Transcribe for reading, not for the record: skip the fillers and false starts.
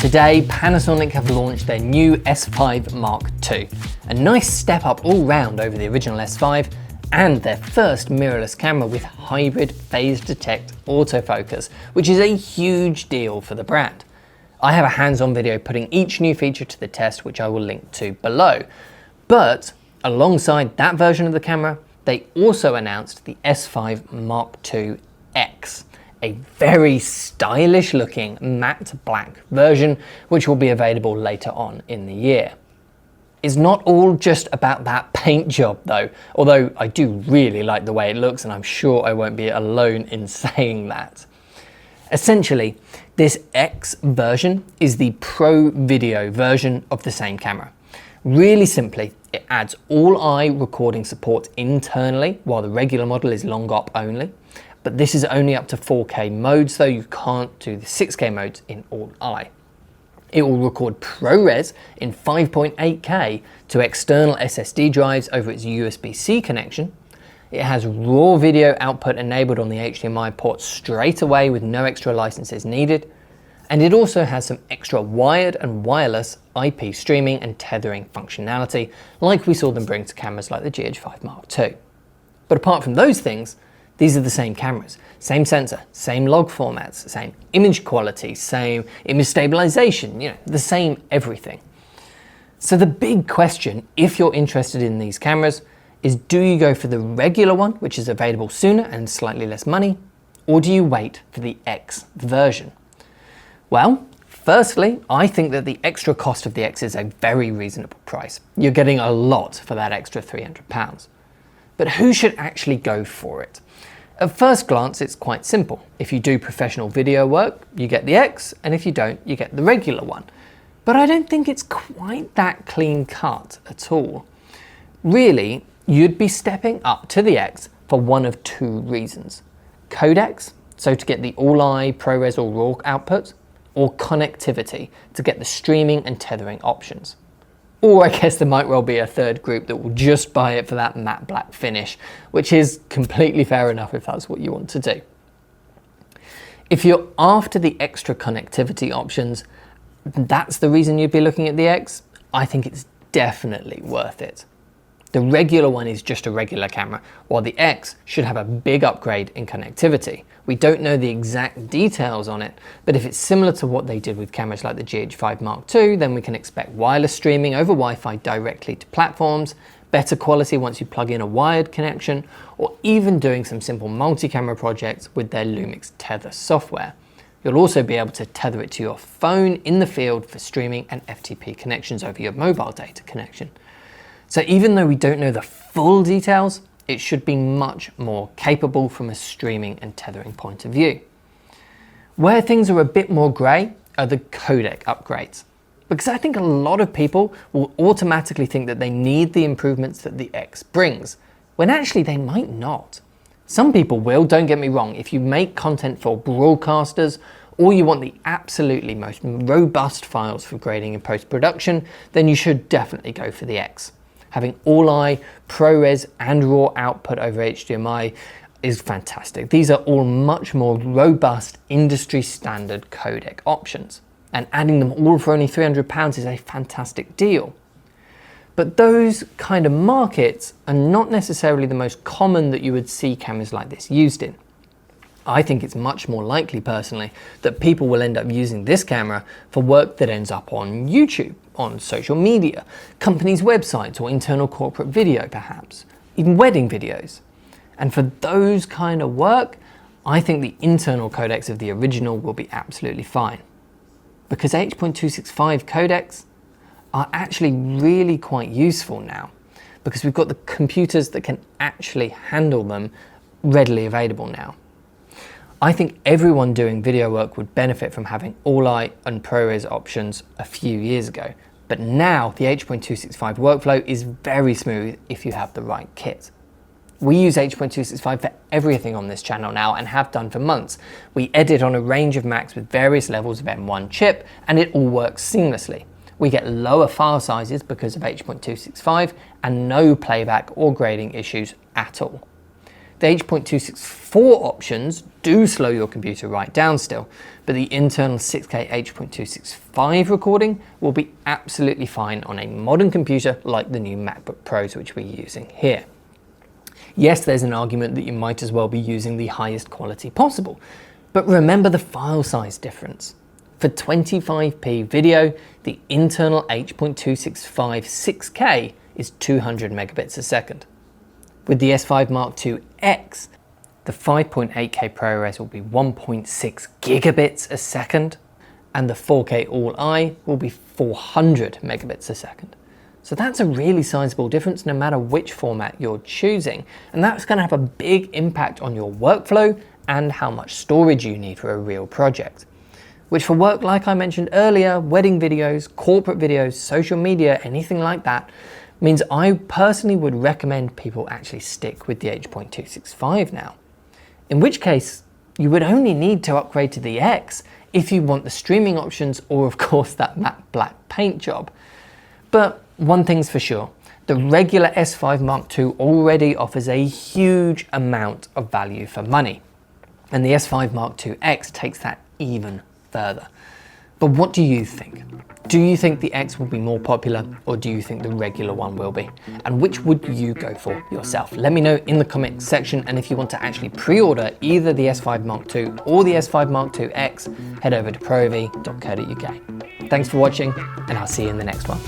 Today, Panasonic have launched their new S5 Mark II, a nice step up all round over the original S5, and their first mirrorless camera with hybrid phase detect autofocus, which is a huge deal for the brand. I have a hands-on video putting each new feature to the test, which I will link to below. But alongside that version of the camera, they also announced the S5 Mark II X, a very stylish looking matte black version, which will be available later on in the year. It's not all just about that paint job though, although I do really like the way it looks and I'm sure I won't be alone in saying that. Essentially, this X version is the Pro Video version of the same camera. Really simply, it adds all-eye recording support internally, while the regular model is long op only. But this is only up to 4K modes, though you can't do the 6K modes in all-eye. It will record ProRes in 5.8K to external SSD drives over its USB-C connection. It has raw video output enabled on the HDMI port straight away with no extra licenses needed. And it also has some extra wired and wireless IP streaming and tethering functionality, like we saw them bring to cameras like the GH5 Mark II. But apart from those things, these are the same cameras, same sensor, same log formats, same image quality, same image stabilization, the same everything. So the big question, if you're interested in these cameras, is do you go for the regular one, which is available sooner and slightly less money, or do you wait for the X version? Well, firstly, I think that the extra cost of the X is a very reasonable price. You're getting a lot for that extra £300. But who should actually go for it? At first glance, it's quite simple. If you do professional video work, you get the X, and if you don't, you get the regular one. But I don't think it's quite that clean cut at all. Really, you'd be stepping up to the X for one of two reasons. Codecs, so to get the all-eye, ProRes or RAW output, or connectivity, to get the streaming and tethering options. Or I guess there might well be a third group that will just buy it for that matte black finish, which is completely fair enough if that's what you want to do. If you're after the extra connectivity options, that's the reason you'd be looking at the X, I think it's definitely worth it. The regular one is just a regular camera, while the X should have a big upgrade in connectivity. We don't know the exact details on it, but if it's similar to what they did with cameras like the GH5 Mark II, then we can expect wireless streaming over Wi-Fi directly to platforms, better quality once you plug in a wired connection, or even doing some simple multi-camera projects with their Lumix tether software. You'll also be able to tether it to your phone in the field for streaming and FTP connections over your mobile data connection. So even though we don't know the full details, it should be much more capable from a streaming and tethering point of view. Where things are a bit more grey are the codec upgrades, because I think a lot of people will automatically think that they need the improvements that the X brings, when actually they might not. Some people will, don't get me wrong, if you make content for broadcasters or you want the absolutely most robust files for grading and post-production, then you should definitely go for the X. Having all-eye, ProRes and RAW output over HDMI is fantastic. These are all much more robust industry standard codec options, and adding them all for only £300 is a fantastic deal. But those kind of markets are not necessarily the most common that you would see cameras like this used in. I think it's much more likely personally that people will end up using this camera for work that ends up on YouTube, on social media, companies' websites or internal corporate video perhaps, even wedding videos. And for those kind of work, I think the internal codecs of the original will be absolutely fine. Because H.265 codecs are actually really quite useful now, because we've got the computers that can actually handle them readily available now. I think everyone doing video work would benefit from having all-eye and ProRes options a few years ago, but now the H.265 workflow is very smooth if you have the right kit. We use H.265 for everything on this channel now and have done for months. We edit on a range of Macs with various levels of M1 chip and it all works seamlessly. We get lower file sizes because of H.265 and no playback or grading issues at all. The H.264 options do slow your computer right down still, but the internal 6K H.265 recording will be absolutely fine on a modern computer like the new MacBook Pros which we're using here. Yes, there's an argument that you might as well be using the highest quality possible, but remember the file size difference. For 25p video, the internal H.265 6K is 200 megabits a second. With the S5 Mark II X, the 5.8K ProRes will be 1.6 gigabits a second, and the 4K All-I will be 400 megabits a second. So that's a really sizable difference no matter which format you're choosing, and that's going to have a big impact on your workflow and how much storage you need for a real project. Which for work, like I mentioned earlier, wedding videos, corporate videos, social media, anything like that, means I personally would recommend people actually stick with the H.265 now. In which case, you would only need to upgrade to the X if you want the streaming options or of course that matte black paint job. But one thing's for sure, the regular S5 Mark II already offers a huge amount of value for money. And the S5 Mark II X takes that even further. But what do you think? Do you think the X will be more popular, or do you think the regular one will be? And which would you go for yourself? Let me know in the comments section, and if you want to actually pre-order either the S5 Mark II or the S5 Mark II X, head over to prov.co.uk. Thanks for watching, and I'll see you in the next one.